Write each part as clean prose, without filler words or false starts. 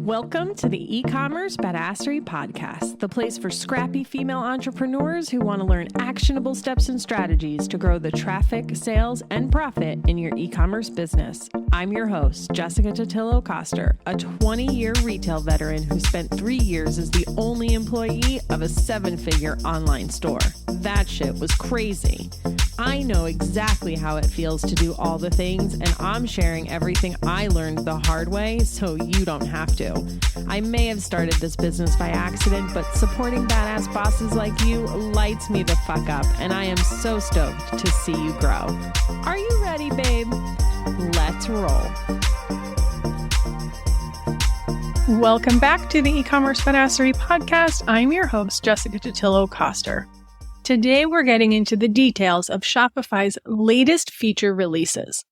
Welcome to the eCommerce Badassery Podcast, the place for scrappy female entrepreneurs who want to learn actionable steps and strategies to grow the traffic, sales, and profit in your e-commerce business. I'm your host, Jessica Totillo-Coster, a 20-year retail veteran who spent 3 years as the only employee of a 7-figure online store. That shit was crazy. I know exactly how it feels to do all the things, and I'm sharing everything I learned the hard way so you don't have to. I may have started this business by accident, but supporting badass bosses like you lights me the fuck up, and I am so stoked to see you grow. Are you ready, babe? Let's roll. Welcome back to the eCommerce Badassery Podcast. I'm your host, Jessica Totillo-Coster. Today, we're getting into the details of Shopify's latest feature releases.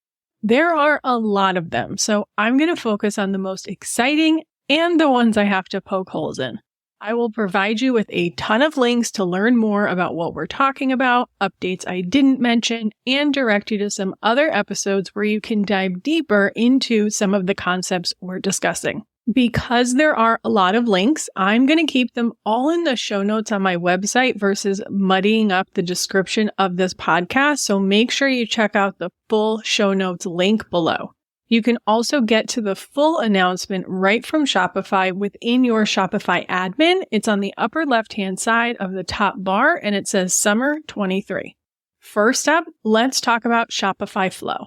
There are a lot of them, so I'm going to focus on the most exciting and the ones I have to poke holes in. I will provide you with a ton of links to learn more about what we're talking about, updates I didn't mention, and direct you to some other episodes where you can dive deeper into some of the concepts we're discussing. Because there are a lot of links, I'm going to keep them all in the show notes on my website versus muddying up the description of this podcast. So make sure you check out the full show notes link below. You can also get to the full announcement right from Shopify within your Shopify admin. It's on the upper left-hand side of the top bar and it says Summer 23. First up, let's talk about Shopify Flow.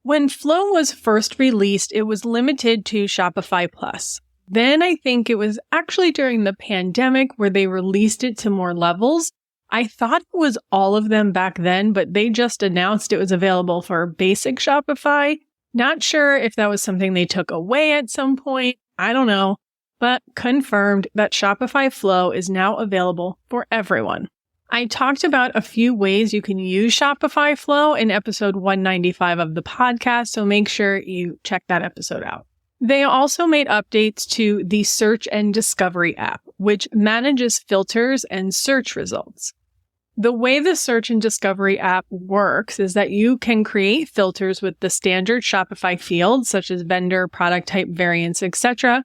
When Flow was first released, it was limited to Shopify Plus. Then I think it was actually during the pandemic where they released it to more levels. I thought it was all of them back then, but they just announced it was available for basic Shopify. Not sure if that was something they took away at some point. I don't know, but confirmed that Shopify Flow is now available for everyone. I talked about a few ways you can use Shopify Flow in episode 195 of the podcast, so make sure you check that episode out. They also made updates to the Search and Discovery app, which manages filters and search results. The way the Search and Discovery app works is that you can create filters with the standard Shopify fields, such as vendor, product type, variants, etc.,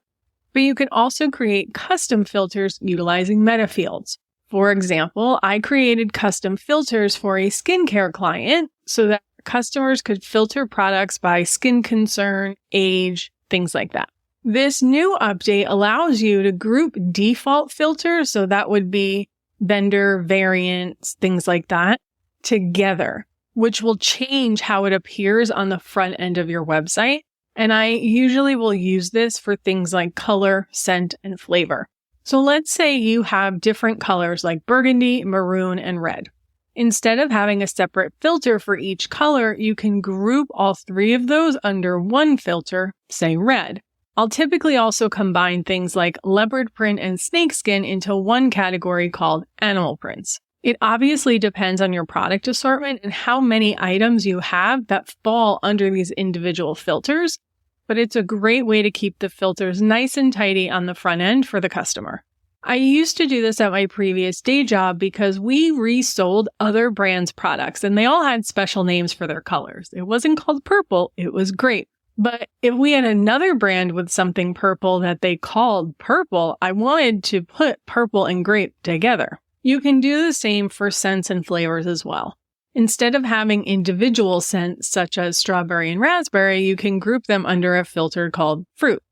but you can also create custom filters utilizing meta fields. For example, I created custom filters for a skincare client so that customers could filter products by skin concern, age, things like that. This new update allows you to group default filters, so that would be vendor, variants, things like that, together, which will change how it appears on the front end of your website. And I usually will use this for things like color, scent, and flavor. So let's say you have different colors like burgundy, maroon, and red. Instead of having a separate filter for each color, you can group all 3 of those under one filter, say red. I'll typically also combine things like leopard print and snakeskin into one category called animal prints. It obviously depends on your product assortment and how many items you have that fall under these individual filters, but it's a great way to keep the filters nice and tidy on the front end for the customer. I used to do this at my previous day job because we resold other brands' products and they all had special names for their colors. It wasn't called purple, it was grape. But if we had another brand with something purple that they called purple, I wanted to put purple and grape together. You can do the same for scents and flavors as well. Instead of having individual scents such as strawberry and raspberry, you can group them under a filter called fruit.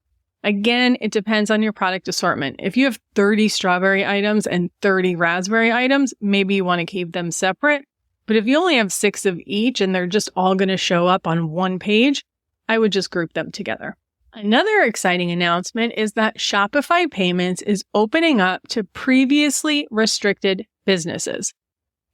Again, it depends on your product assortment. If you have 30 strawberry items and 30 raspberry items, maybe you want to keep them separate. But if you only have 6 of each and they're just all going to show up on one page, I would just group them together. Another exciting announcement is that Shopify Payments is opening up to previously restricted businesses.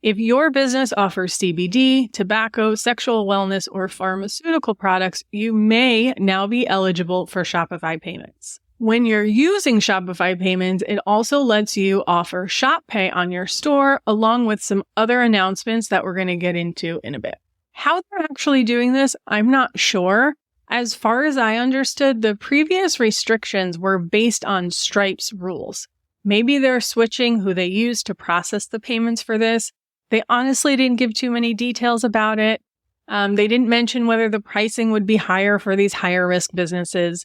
If your business offers CBD, tobacco, sexual wellness, or pharmaceutical products, you may now be eligible for Shopify Payments. When you're using Shopify Payments, it also lets you offer Shop Pay on your store, along with some other announcements that we're going to get into in a bit. How they're actually doing this, I'm not sure. As far as I understood, the previous restrictions were based on Stripe's rules. Maybe they're switching who they use to process the payments for this. They honestly didn't give too many details about it. They didn't mention whether the pricing would be higher for these higher risk businesses.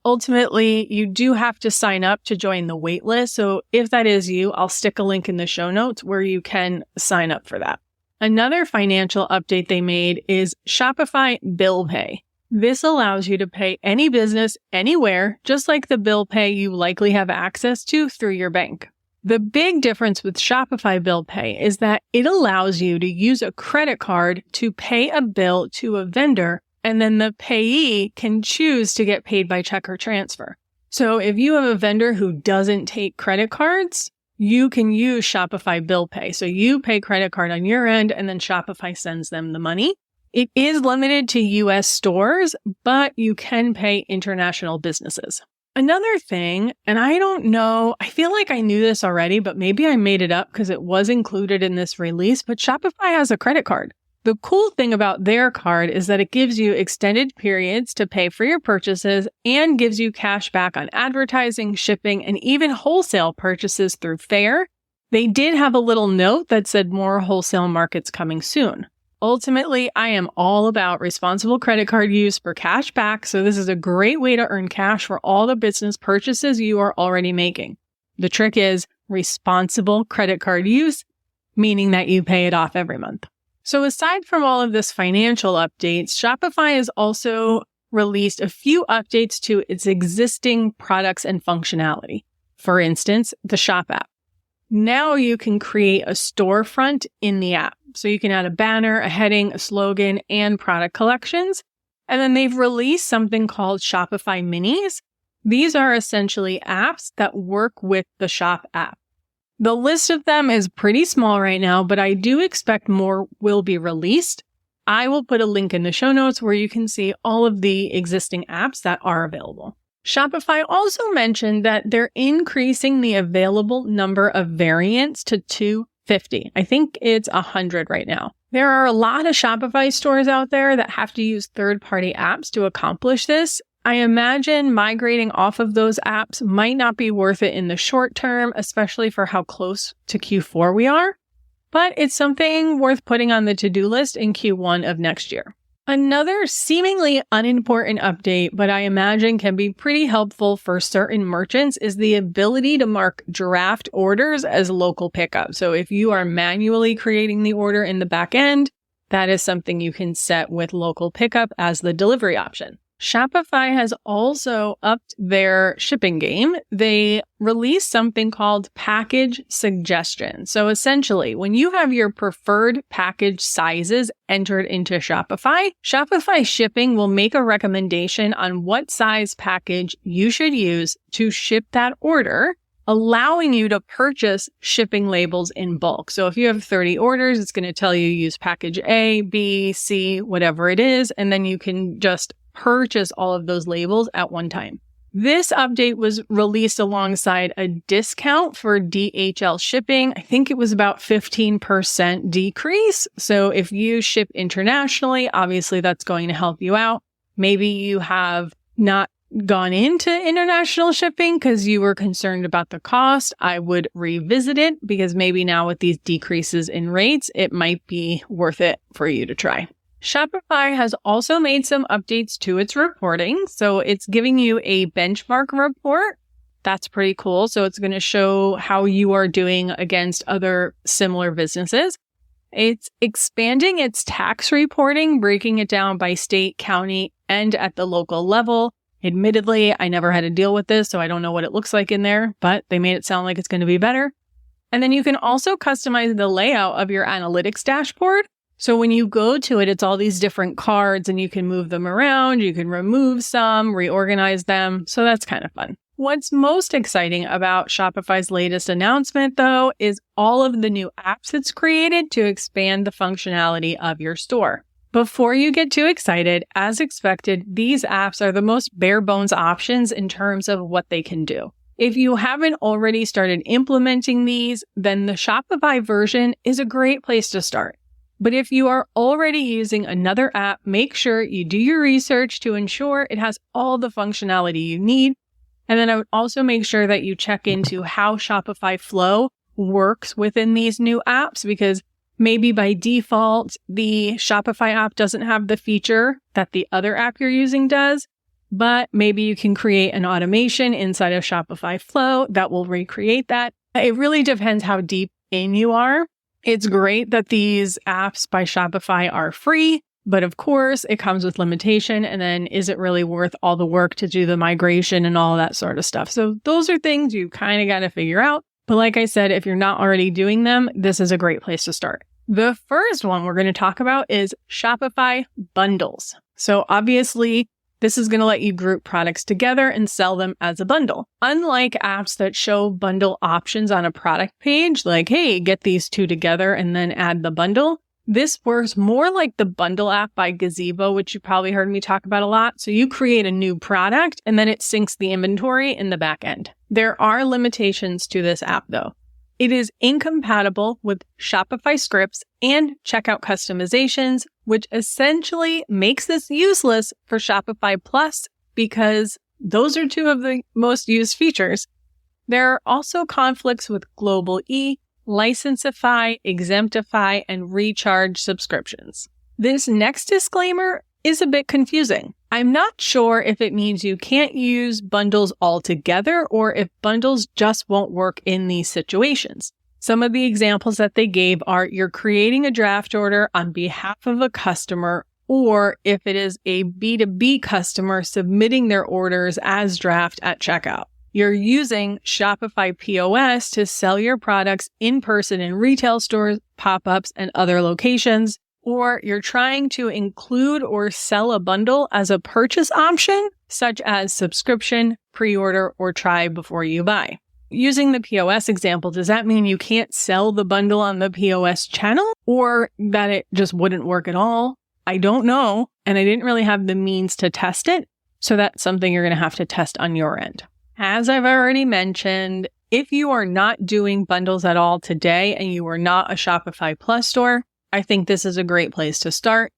Ultimately, you do have to sign up to join the wait list. So if that is you, I'll stick a link in the show notes where you can sign up for that. Another financial update they made is Shopify Bill Pay. This allows you to pay any business anywhere, just like the bill pay you likely have access to through your bank. The big difference with Shopify Bill Pay is that it allows you to use a credit card to pay a bill to a vendor, and then the payee can choose to get paid by check or transfer. So if you have a vendor who doesn't take credit cards, you can use Shopify Bill Pay. So you pay credit card on your end, and then Shopify sends them the money. It is limited to US stores, but you can pay international businesses. Another thing, and I don't know, I feel like I knew this already, but maybe I made it up because it was included in this release, but Shopify has a credit card. The cool thing about their card is that it gives you extended periods to pay for your purchases and gives you cash back on advertising, shipping, and even wholesale purchases through Faire. They did have a little note that said more wholesale markets coming soon. Ultimately, I am all about responsible credit card use for cash back, so this is a great way to earn cash for all the business purchases you are already making. The trick is responsible credit card use, meaning that you pay it off every month. So aside from all of this financial updates, Shopify has also released a few updates to its existing products and functionality. For instance, the Shop app. Now you can create a storefront in the app. So you can add a banner, a heading, a slogan, and product collections. And then they've released something called Shopify Minis. These are essentially apps that work with the Shop app. The list of them is pretty small right now, but I do expect more will be released. I will put a link in the show notes where you can see all of the existing apps that are available. Shopify also mentioned that they're increasing the available number of variants to 250. I think it's 100 right now. There are a lot of Shopify stores out there that have to use third-party apps to accomplish this. I imagine migrating off of those apps might not be worth it in the short term, especially for how close to Q4 we are, but it's something worth putting on the to-do list in Q1 of next year. Another seemingly unimportant update, but I imagine can be pretty helpful for certain merchants, is the ability to mark draft orders as local pickup. So if you are manually creating the order in the back end, that is something you can set with local pickup as the delivery option. Shopify has also upped their shipping game. They released something called package suggestion. So essentially, when you have your preferred package sizes entered into Shopify, Shopify Shipping will make a recommendation on what size package you should use to ship that order, allowing you to purchase shipping labels in bulk. So if you have 30 orders, it's going to tell you use package A, B, C, whatever it is, and then you can just purchase all of those labels at one time. This update was released alongside a discount for DHL shipping. I think it was about 15% decrease. So if you ship internationally, obviously that's going to help you out. Maybe you have not gone into international shipping because you were concerned about the cost. I would revisit it because maybe now with these decreases in rates, it might be worth it for you to try. Shopify has also made some updates to its reporting. So it's giving you a benchmark report. That's pretty cool. So it's going to show how you are doing against other similar businesses. It's expanding its tax reporting, breaking it down by state, county, and at the local level. Admittedly, I never had to deal with this, so I don't know what it looks like in there, but they made it sound like it's going to be better. And then you can also customize the layout of your analytics dashboard. So when you go to it, it's all these different cards and you can move them around, you can remove some, reorganize them. So that's kind of fun. What's most exciting about Shopify's latest announcement, though, is all of the new apps it's created to expand the functionality of your store. Before you get too excited, as expected, these apps are the most bare bones options in terms of what they can do. If you haven't already started implementing these, then the Shopify version is a great place to start. But if you are already using another app, make sure you do your research to ensure it has all the functionality you need. And then I would also make sure that you check into how Shopify Flow works within these new apps, because maybe by default, the Shopify app doesn't have the feature that the other app you're using does. but maybe you can create an automation inside of Shopify Flow that will recreate that. It really depends how deep in you are. It's great that these apps by Shopify are free, but of course it comes with limitation. And then is it really worth all the work to do the migration and all that sort of stuff? So those are things you kind of got to figure out. But like I said, if you're not already doing them, this is a great place to start. The first one we're going to talk about is Shopify bundles. So obviously, this is going to let you group products together and sell them as a bundle. Unlike apps that show bundle options on a product page, like, hey, get these two together and then add the bundle, this works more like the bundle app by Gazebo, which you probably heard me talk about a lot. So you create a new product and then it syncs the inventory in the back end. There are limitations to this app though. It is incompatible with Shopify scripts and checkout customizations, which essentially makes this useless for Shopify Plus because those are two of the most used features. There are also conflicts with Global E, Licenseify, Exemptify, and Recharge subscriptions. This next disclaimer is a bit confusing. I'm not sure if it means you can't use bundles altogether or if bundles just won't work in these situations. Some of the examples that they gave are you're creating a draft order on behalf of a customer, or if it is a B2B customer submitting their orders as draft at checkout. You're using Shopify POS to sell your products in person in retail stores, pop-ups, and other locations. Or you're trying to include or sell a bundle as a purchase option, such as subscription, pre-order, or try before you buy. Using the POS example, does that mean you can't sell the bundle on the POS channel or that it just wouldn't work at all? I don't know, and I didn't really have the means to test it, so that's something you're going to have to test on your end. As I've already mentioned, if you are not doing bundles at all today and you are not a Shopify Plus store, I think this is a great place to start.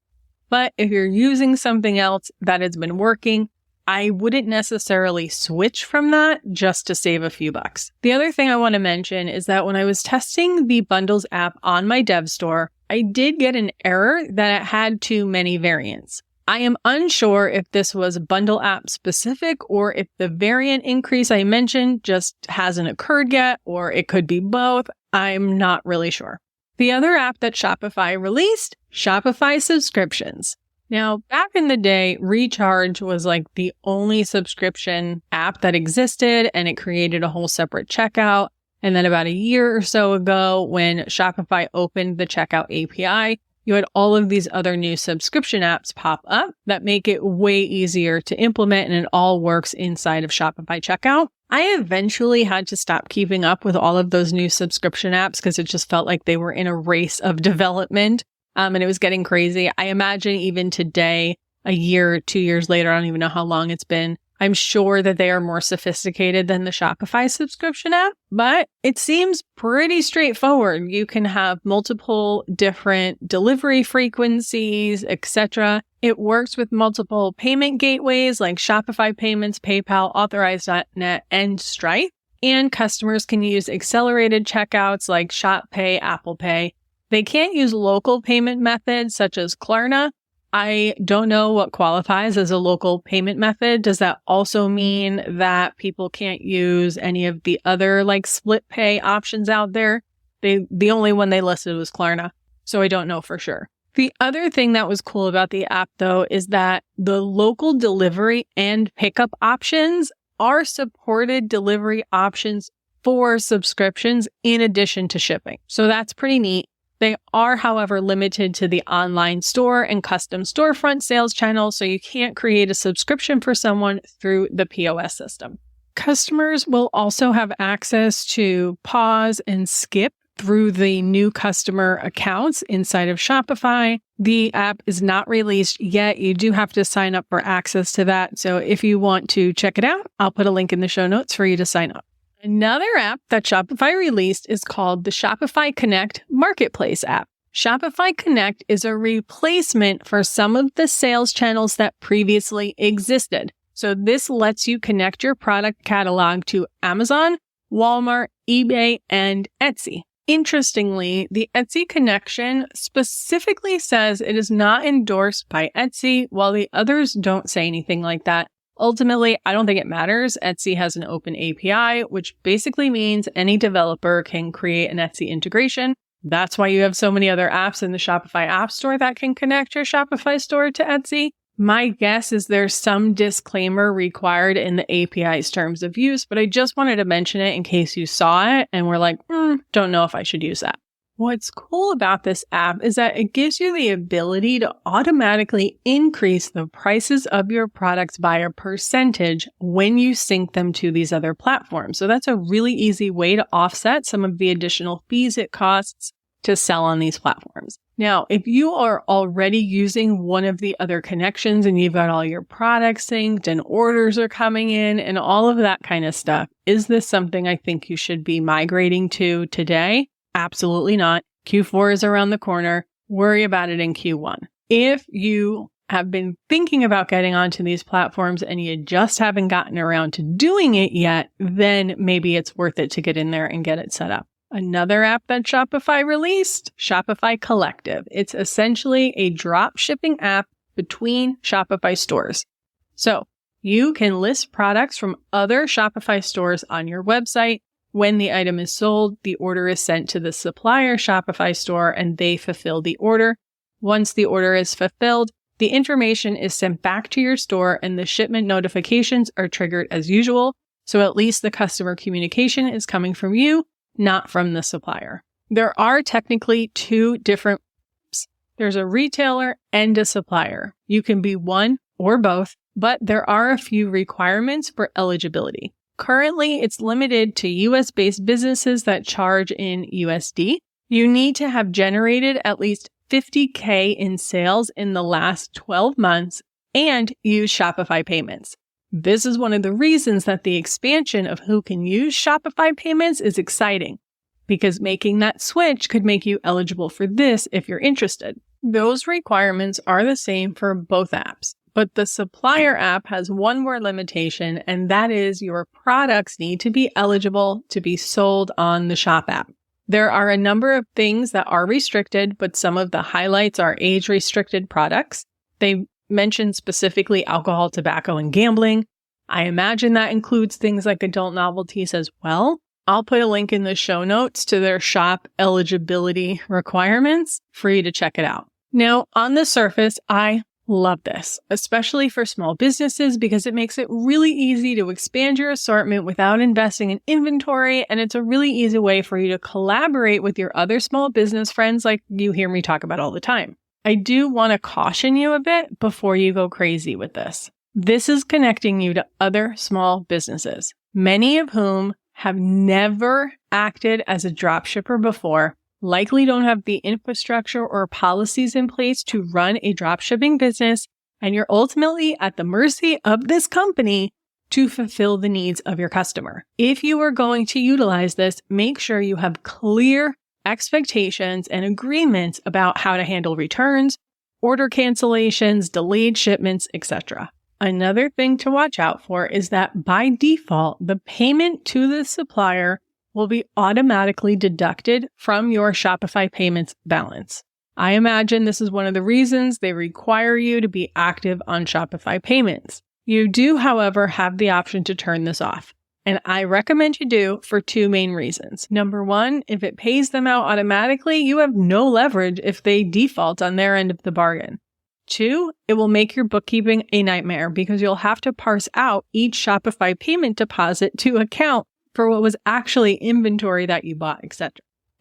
But if you're using something else that has been working, I wouldn't necessarily switch from that just to save a few bucks. The other thing I want to mention is that when I was testing the Bundles app on my dev store, I did get an error that it had too many variants. I am unsure if this was bundle app specific or if the variant increase I mentioned just hasn't occurred yet, or it could be both. I'm not really sure. The other app that Shopify released, Shopify subscriptions. Now, back in the day, Recharge was like the only subscription app that existed, and it created a whole separate checkout. And then about a year or so ago, when Shopify opened the checkout API, you had all of these other new subscription apps pop up that make it way easier to implement, and it all works inside of Shopify checkout. I eventually had to stop keeping up with all of those new subscription apps because it just felt like they were in a race of development, and it was getting crazy. I imagine even today, a year, 2 years later, I don't even know how long it's been, I'm sure that they are more sophisticated than the Shopify subscription app, but it seems pretty straightforward. You can have multiple different delivery frequencies, etc. It works with multiple payment gateways like Shopify Payments, PayPal, Authorize.net, and Stripe. And customers can use accelerated checkouts like Shop Pay, Apple Pay. They can't use local payment methods such as Klarna. I don't know what qualifies as a local payment method. Does that also mean that people can't use any of the other like split pay options out there? The only one they listed was Klarna, so I don't know for sure. The other thing that was cool about the app, though, is that the local delivery and pickup options are supported delivery options for subscriptions in addition to shipping. So that's pretty neat. They are, however, limited to the online store and custom storefront sales channels, so you can't create a subscription for someone through the POS system. Customers will also have access to pause and skip through the new customer accounts inside of Shopify. The app is not released yet. You do have to sign up for access to that. So if you want to check it out, I'll put a link in the show notes for you to sign up. Another app that Shopify released is called the Shopify Connect Marketplace app. Shopify Connect is a replacement for some of the sales channels that previously existed. So this lets you connect your product catalog to Amazon, Walmart, eBay, and Etsy. Interestingly, the Etsy connection specifically says it is not endorsed by Etsy, while the others don't say anything like that. Ultimately, I don't think it matters. Etsy has an open API, which basically means any developer can create an Etsy integration. That's why you have so many other apps in the Shopify App Store that can connect your Shopify store to Etsy. My guess is there's some disclaimer required in the API's terms of use, but I just wanted to mention it in case you saw it and were like, don't know if I should use that. What's cool about this app is that it gives you the ability to automatically increase the prices of your products by a percentage when you sync them to these other platforms. So that's a really easy way to offset some of the additional fees it costs to sell on these platforms. Now, if you are already using one of the other connections and you've got all your products synced and orders are coming in and all of that kind of stuff, is this something I think you should be migrating to today? Absolutely not. Q4 is around the corner. Worry about it in Q1. If you have been thinking about getting onto these platforms and you just haven't gotten around to doing it yet, then maybe it's worth it to get in there and get it set up. Another app that Shopify released, Shopify Collective. It's essentially a drop shipping app between Shopify stores. So you can list products from other Shopify stores on your website. When the item is sold, the order is sent to the supplier Shopify store and they fulfill the order. Once the order is fulfilled, the information is sent back to your store and the shipment notifications are triggered as usual. So at least the customer communication is coming from you, not from the supplier. There are technically two different groups. There's a retailer and a supplier. You can be one or both, but there are a few requirements for eligibility. Currently, it's limited to US-based businesses that charge in USD. You need to have generated at least $50K in sales in the last 12 months and use Shopify payments. This is one of the reasons that the expansion of who can use Shopify payments is exciting, because making that switch could make you eligible for this if you're interested. Those requirements are the same for both apps. But the supplier app has one more limitation, and that is your products need to be eligible to be sold on the Shop app. There are a number of things that are restricted, but some of the highlights are age-restricted products. They mention specifically alcohol, tobacco, and gambling. I imagine that includes things like adult novelties as well. I'll put a link in the show notes to their shop eligibility requirements for you to check it out. Now, on the surface, I love this, especially for small businesses, because it makes it really easy to expand your assortment without investing in inventory. And it's a really easy way for you to collaborate with your other small business friends like you hear me talk about all the time. I do want to caution you a bit before you go crazy with this. This is connecting you to other small businesses, many of whom have never acted as a dropshipper before, likely don't have the infrastructure or policies in place to run a dropshipping business, and you're ultimately at the mercy of this company to fulfill the needs of your customer. If you are going to utilize this, make sure you have clear expectations and agreements about how to handle returns, order cancellations, delayed shipments, etc. Another thing to watch out for is that by default, the payment to the supplier will be automatically deducted from your Shopify payments balance. I imagine this is one of the reasons they require you to be active on Shopify payments. You do, however, have the option to turn this off. And I recommend you do for two main reasons. Number one, if it pays them out automatically, you have no leverage if they default on their end of the bargain. Two, it will make your bookkeeping a nightmare because you'll have to parse out each Shopify payment deposit to account for what was actually inventory that you bought, etc.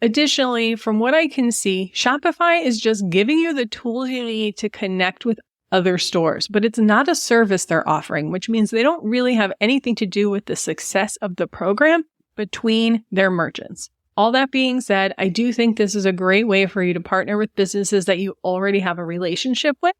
Additionally, from what I can see, Shopify is just giving you the tools you need to connect with other stores, but it's not a service they're offering, which means they don't really have anything to do with the success of the program between their merchants. All that being said, I do think this is a great way for you to partner with businesses that you already have a relationship with.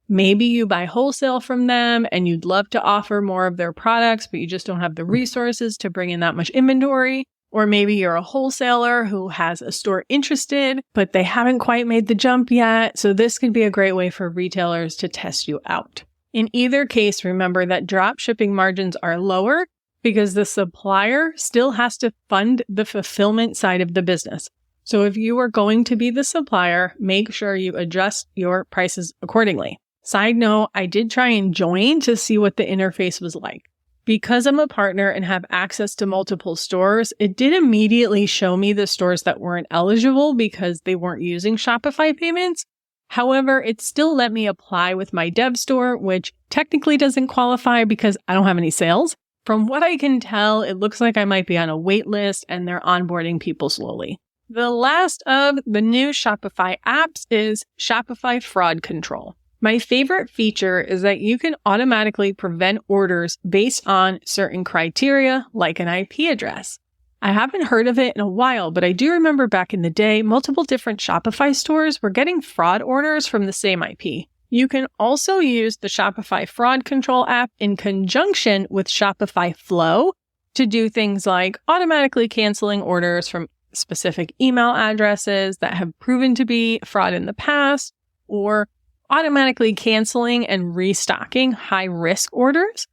Maybe you buy wholesale from them and you'd love to offer more of their products, but you just don't have the resources to bring in that much inventory. Or maybe you're a wholesaler who has a store interested, but they haven't quite made the jump yet. So this could be a great way for retailers to test you out. In either case, remember that drop shipping margins are lower because the supplier still has to fund the fulfillment side of the business. So if you are going to be the supplier, make sure you adjust your prices accordingly. Side note, I did try and join to see what the interface was like. Because I'm a partner and have access to multiple stores, it did immediately show me the stores that weren't eligible because they weren't using Shopify payments. However, it still let me apply with my dev store, which technically doesn't qualify because I don't have any sales. From what I can tell, it looks like I might be on a wait list and they're onboarding people slowly. The last of the new Shopify apps is Shopify Fraud Control. My favorite feature is that you can automatically prevent orders based on certain criteria, like an IP address. I haven't heard of it in a while, but I do remember back in the day, multiple different Shopify stores were getting fraud orders from the same IP. You can also use the Shopify Fraud Control app in conjunction with Shopify Flow to do things like automatically canceling orders from specific email addresses that have proven to be fraud in the past, or automatically canceling and restocking high-risk orders.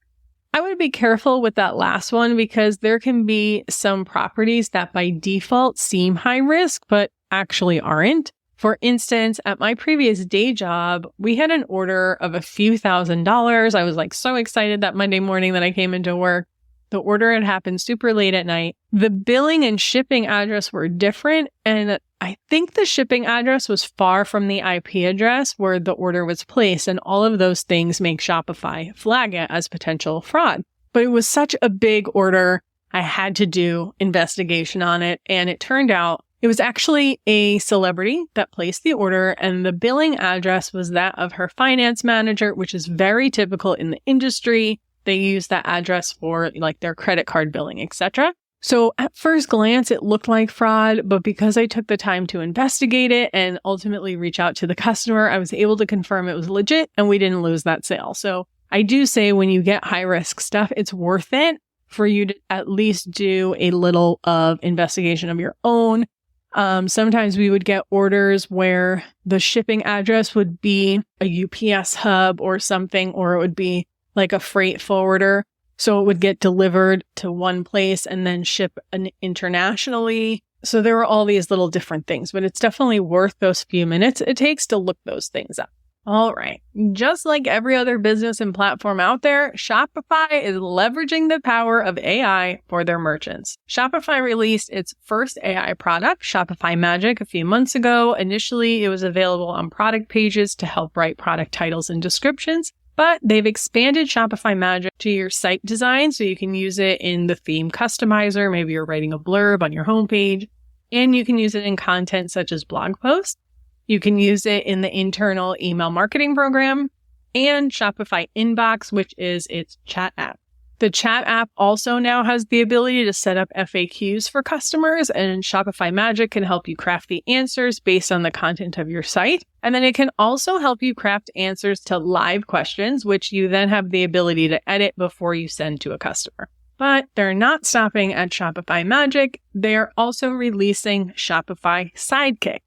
I would be careful with that last one because there can be some properties that by default seem high risk, but actually aren't. For instance, at my previous day job, we had an order of a few $1,000s. I was so excited that Monday morning that I came into work. The order had happened super late at night. The billing and shipping address were different, and I think the shipping address was far from the IP address where the order was placed, and all of those things make Shopify flag it as potential fraud. But it was such a big order, I had to do investigation on it, and it turned out it was actually a celebrity that placed the order, and the billing address was that of her finance manager, which is very typical in the industry. They use that address for their credit card billing, etc. So at first glance, it looked like fraud, but because I took the time to investigate it and ultimately reach out to the customer, I was able to confirm it was legit and we didn't lose that sale. So I do say when you get high risk stuff, it's worth it for you to at least do a little of investigation of your own. Sometimes we would get orders where the shipping address would be a UPS hub or something, or it would be like a freight forwarder. So it would get delivered to one place and then ship internationally. So there were all these little different things, but it's definitely worth those few minutes it takes to look those things up. All right. Just like every other business and platform out there, Shopify is leveraging the power of AI for their merchants. Shopify released its first AI product, Shopify Magic, a few months ago. Initially, it was available on product pages to help write product titles and descriptions. But they've expanded Shopify Magic to your site design so you can use it in the theme customizer. Maybe you're writing a blurb on your homepage, and you can use it in content such as blog posts. You can use it in the internal email marketing program and Shopify Inbox, which is its chat app. The chat app also now has the ability to set up FAQs for customers, and Shopify Magic can help you craft the answers based on the content of your site. And then it can also help you craft answers to live questions, which you then have the ability to edit before you send to a customer. But they're not stopping at Shopify Magic. They're also releasing Shopify Sidekick.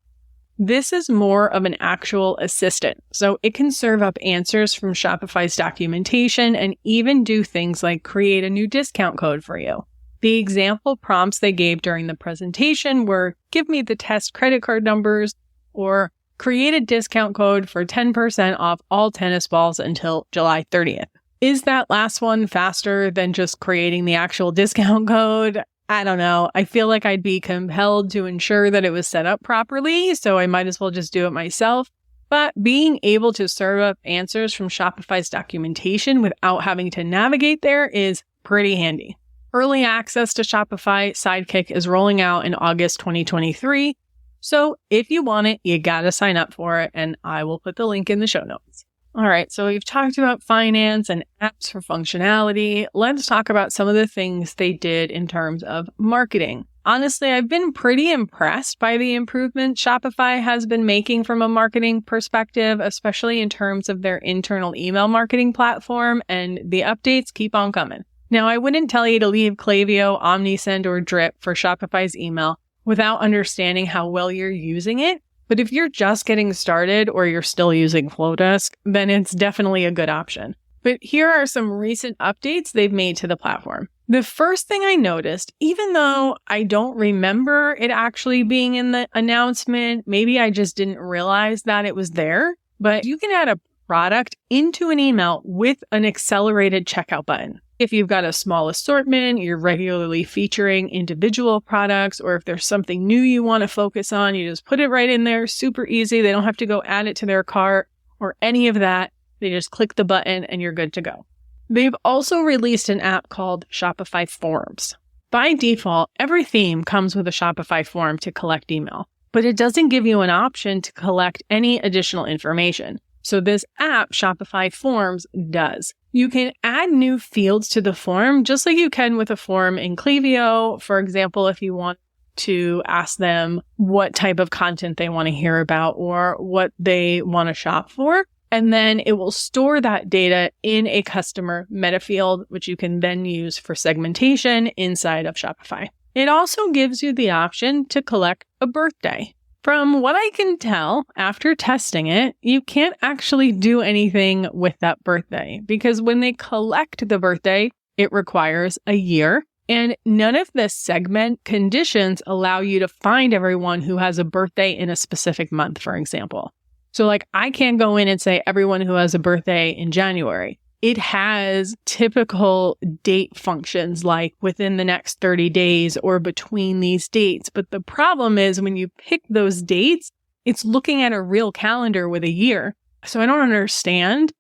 This is more of an actual assistant, so it can serve up answers from Shopify's documentation and even do things like create a new discount code for you. The example prompts they gave during the presentation were, give me the test credit card numbers, or create a discount code for 10% off all tennis balls until July 30th. Is that last one faster than just creating the actual discount code? I don't know. I feel like I'd be compelled to ensure that it was set up properly, so I might as well just do it myself. But being able to serve up answers from Shopify's documentation without having to navigate there is pretty handy. Early access to Shopify Sidekick is rolling out in August 2023. So if you want it, you gotta sign up for it, and I will put the link in the show notes. All right, so we've talked about finance and apps for functionality. Let's talk about some of the things they did in terms of marketing. Honestly, I've been pretty impressed by the improvements Shopify has been making from a marketing perspective, especially in terms of their internal email marketing platform, and the updates keep on coming. Now, I wouldn't tell you to leave Klaviyo, Omnisend, or Drip for Shopify's email without understanding how well you're using it. But if you're just getting started or you're still using Flowdesk, then it's definitely a good option. But here are some recent updates they've made to the platform. The first thing I noticed, even though I don't remember it actually being in the announcement, maybe I just didn't realize that it was there, but you can add a product into an email with an accelerated checkout button. If you've got a small assortment, you're regularly featuring individual products, or if there's something new you want to focus on, you just put it right in there, super easy. They don't have to go add it to their cart or any of that. They just click the button and you're good to go. They've also released an app called Shopify Forms. By default, every theme comes with a Shopify form to collect email, but it doesn't give you an option to collect any additional information. So this app, Shopify Forms, does. You can add new fields to the form, just like you can with a form in Klaviyo. For example, if you want to ask them what type of content they want to hear about or what they want to shop for. And then it will store that data in a customer meta field, which you can then use for segmentation inside of Shopify. It also gives you the option to collect a birthday. From what I can tell, after testing it, you can't actually do anything with that birthday because when they collect the birthday, it requires a year. And none of the segment conditions allow you to find everyone who has a birthday in a specific month, for example. So I can't go in and say everyone who has a birthday in January. It has typical date functions like within the next 30 days or between these dates. But the problem is when you pick those dates, it's looking at a real calendar with a year. So I don't understand.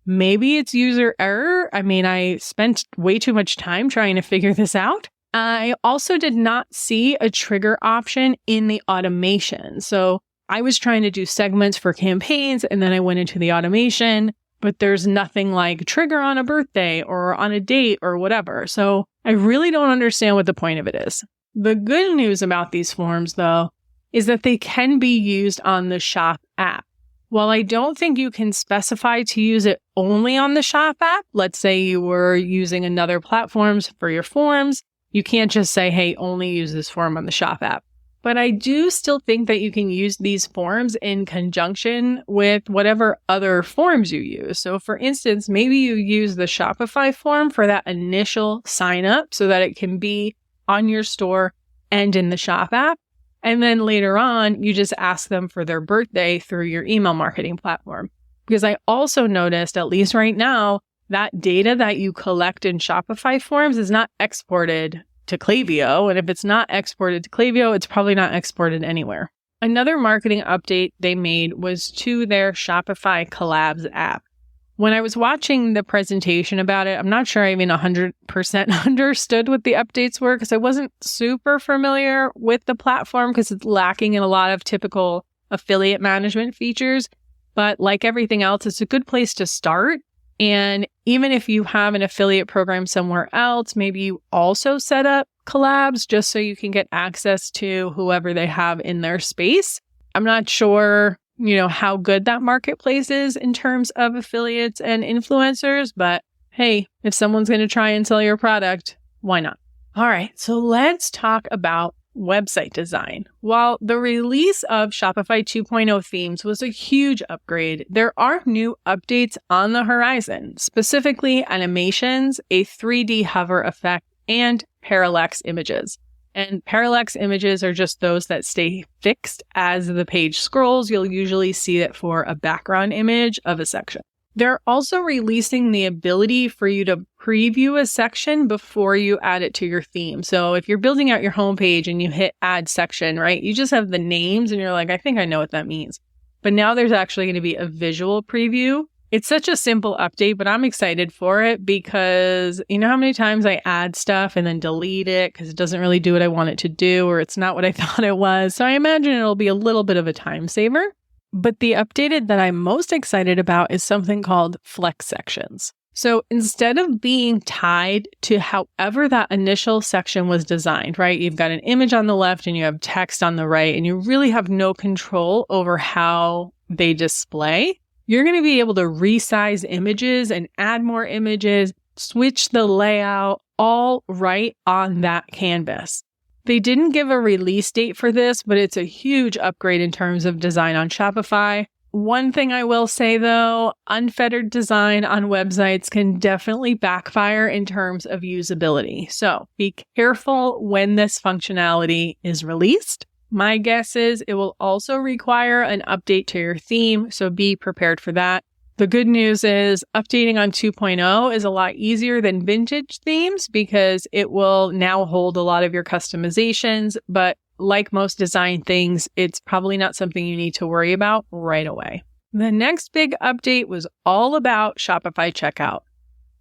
Maybe it's user error. I spent way too much time trying to figure this out. I also did not see a trigger option in the automation. So I was trying to do segments for campaigns and then I went into the automation, but there's nothing like trigger on a birthday or on a date or whatever. So I really don't understand what the point of it is. The good news about these forms, though, is that they can be used on the Shop app. While I don't think you can specify to use it only on the Shop app, let's say you were using another platforms for your forms, you can't just say, hey, only use this form on the Shop app. But I do still think that you can use these forms in conjunction with whatever other forms you use. So for instance, maybe you use the Shopify form for that initial sign up so that it can be on your store and in the Shop app. And then later on, you just ask them for their birthday through your email marketing platform. Because I also noticed, at least right now, that data that you collect in Shopify forms is not exported to Klaviyo. And if it's not exported to Klaviyo, it's probably not exported anywhere. Another marketing update they made was to their Shopify Collabs app. When I was watching the presentation about it, I'm not sure I even 100% understood what the updates were because I wasn't super familiar with the platform because it's lacking in a lot of typical affiliate management features. But like everything else, it's a good place to start. And even if you have an affiliate program somewhere else, maybe you also set up collabs just so you can get access to whoever they have in their space. I'm not sure, how good that marketplace is in terms of affiliates and influencers, but hey, if someone's going to try and sell your product, why not? All right, so let's talk about website design. While the release of Shopify 2.0 themes was a huge upgrade, there are new updates on the horizon, specifically animations, a 3D hover effect, and parallax images. And parallax images are just those that stay fixed as the page scrolls. You'll usually see it for a background image of a section. They're also releasing the ability for you to preview a section before you add it to your theme. So if you're building out your homepage and you hit add section, right, you just have the names and you're like, I think I know what that means. But now there's actually going to be a visual preview. It's such a simple update, but I'm excited for it because you know how many times I add stuff and then delete it because it doesn't really do what I want it to do or it's not what I thought it was. So I imagine it'll be a little bit of a time saver. But the updated that I'm most excited about is something called Flex Sections. So instead of being tied to however that initial section was designed, right? You've got an image on the left and you have text on the right, and you really have no control over how they display. You're going to be able to resize images and add more images, switch the layout, all right on that canvas. They didn't give a release date for this, but it's a huge upgrade in terms of design on Shopify. One thing I will say though, unfettered design on websites can definitely backfire in terms of usability. So be careful when this functionality is released. My guess is it will also require an update to your theme, so be prepared for that. The good news is updating on 2.0 is a lot easier than vintage themes because it will now hold a lot of your customizations. But like most design things, it's probably not something you need to worry about right away. The next big update was all about Shopify checkout.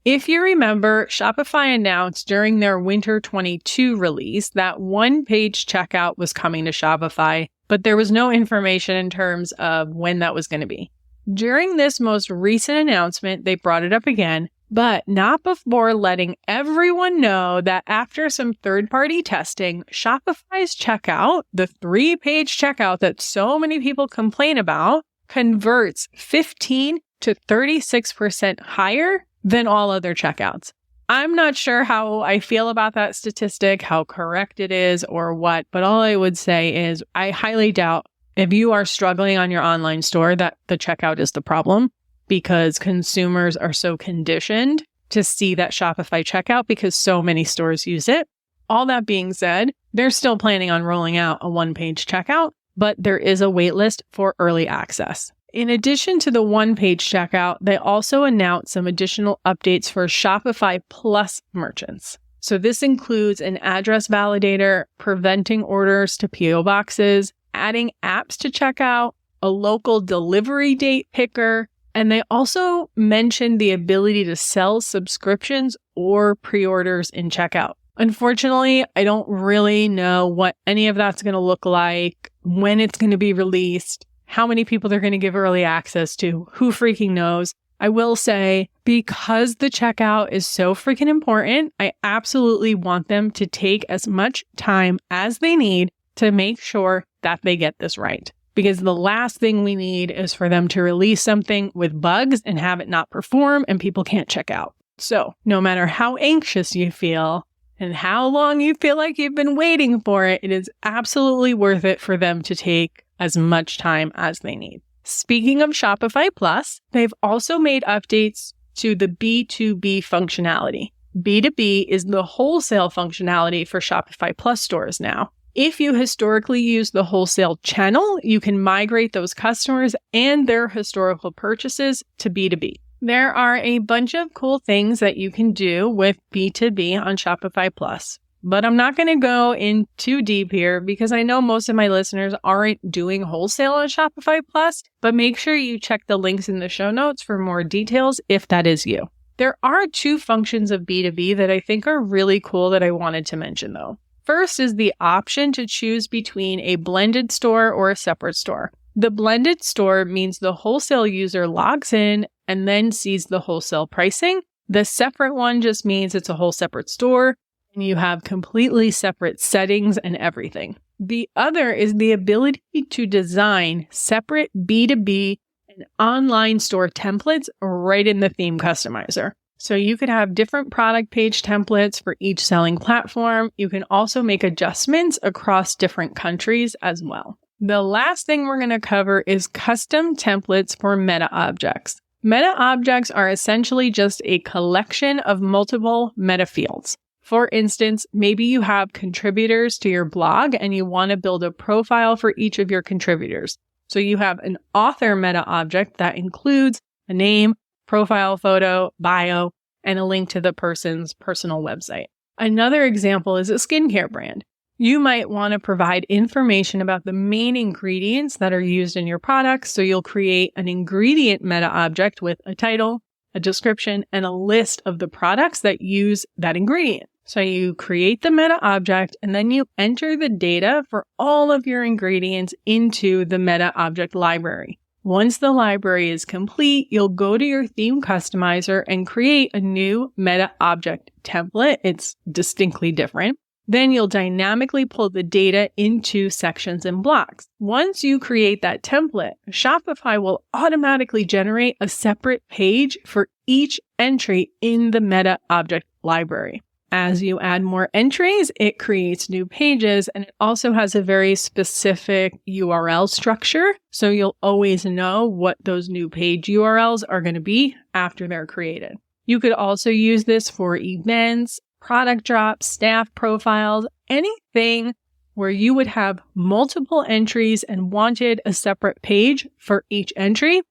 If you remember, Shopify announced during their Winter 22 release that one-page checkout was coming to Shopify, but there was no information in terms of when that was going to be. During this most recent announcement, they brought it up again, but not before letting everyone know that after some third-party testing, Shopify's checkout, the 3-page checkout that so many people complain about, converts 15 to 36% higher than all other checkouts. I'm not sure how I feel about that statistic, how correct it is or what, but all I would say is I highly doubt if you are struggling on your online store that the checkout is the problem, because consumers are so conditioned to see that Shopify checkout because so many stores use it. All that being said, they're still planning on rolling out a one-page checkout, but there is a waitlist for early access. In addition to the one-page checkout, they also announced some additional updates for Shopify Plus merchants. So this includes an address validator, preventing orders to PO boxes, adding apps to checkout, a local delivery date picker, and they also mentioned the ability to sell subscriptions or pre-orders in checkout. Unfortunately, I don't really know what any of that's going to look like, when it's going to be released, how many people they're going to give early access to, who freaking knows. I will say, because the checkout is so freaking important, I absolutely want them to take as much time as they need to make sure that they get this right. Because the last thing we need is for them to release something with bugs and have it not perform and people can't check out. So no matter how anxious you feel and how long you feel like you've been waiting for it, it is absolutely worth it for them to take as much time as they need. Speaking of Shopify Plus, they've also made updates to the B2B functionality. B2B is the wholesale functionality for Shopify Plus stores now. If you historically use the wholesale channel, you can migrate those customers and their historical purchases to B2B. There are a bunch of cool things that you can do with B2B on Shopify Plus, but I'm not going to go in too deep here because I know most of my listeners aren't doing wholesale on Shopify Plus, but make sure you check the links in the show notes for more details if that is you. There are 2 functions of B2B that I think are really cool that I wanted to mention though. First is the option to choose between a blended store or a separate store. The blended store means the wholesale user logs in and then sees the wholesale pricing. The separate one just means it's a whole separate store and you have completely separate settings and everything. The other is the ability to design separate B2B and online store templates right in the theme customizer. So you could have different product page templates for each selling platform. You can also make adjustments across different countries as well. The last thing we're going to cover is custom templates for meta objects. Meta objects are essentially just a collection of multiple meta fields. For instance, maybe you have contributors to your blog and you want to build a profile for each of your contributors. So you have an author meta object that includes a name, profile photo, bio, and a link to the person's personal website. Another example is a skincare brand. You might want to provide information about the main ingredients that are used in your products, so you'll create an ingredient meta object with a title, a description, and a list of the products that use that ingredient. So you create the meta object, and then you enter the data for all of your ingredients into the meta object library. Once the library is complete, you'll go to your theme customizer and create a new meta object template. It's distinctly different. Then you'll dynamically pull the data into sections and blocks. Once you create that template, Shopify will automatically generate a separate page for each entry in the meta object library. As you add more entries, it creates new pages, and it also has a very specific URL structure. So you'll always know what those new page URLs are going to be after they're created. You could also use this for events, product drops, staff profiles, anything where you would have multiple entries and wanted a separate page for each entry.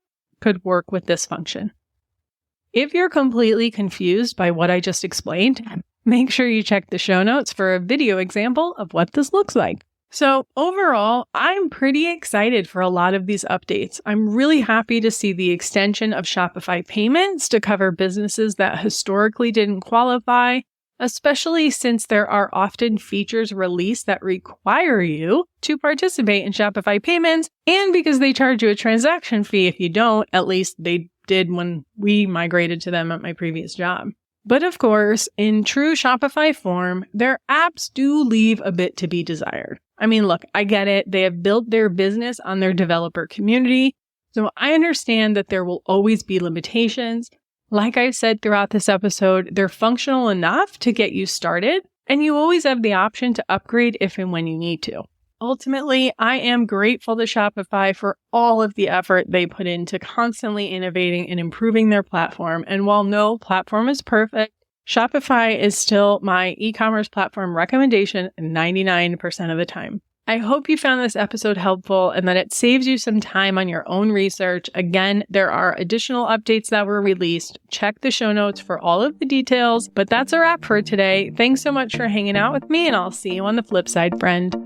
could work with this function. If you're completely confused by what I just explained, make sure you check the show notes for a video example of what this looks like. So overall, I'm pretty excited for a lot of these updates. I'm really happy to see the extension of Shopify payments to cover businesses that historically didn't qualify, especially since there are often features released that require you to participate in Shopify payments, and because they charge you a transaction fee if you don't. At least they did when we migrated to them at my previous job. But of course, in true Shopify form, their apps do leave a bit to be desired. I mean, look, I get it. They have built their business on their developer community, so I understand that there will always be limitations. Like I said throughout this episode, they're functional enough to get you started, and you always have the option to upgrade if and when you need to. Ultimately, I am grateful to Shopify for all of the effort they put into constantly innovating and improving their platform. And while no platform is perfect, Shopify is still my e-commerce platform recommendation 99% of the time. I hope you found this episode helpful and that it saves you some time on your own research. Again, there are additional updates that were released. Check the show notes for all of the details. But that's a wrap for today. Thanks so much for hanging out with me, and I'll see you on the flip side, friend.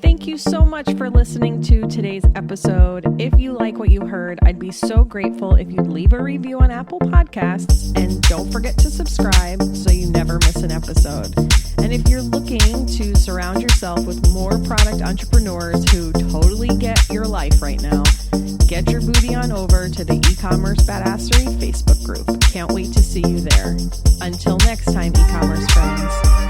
Thank you so much for listening to today's episode. If you like what you heard, I'd be so grateful if you'd leave a review on Apple Podcasts, and don't forget to subscribe so you never miss an episode. And if you're looking to surround yourself with more product entrepreneurs who totally get your life right now, get your booty on over to the eCommerce Badassery Facebook group. Can't wait to see you there. Until next time, e-commerce friends.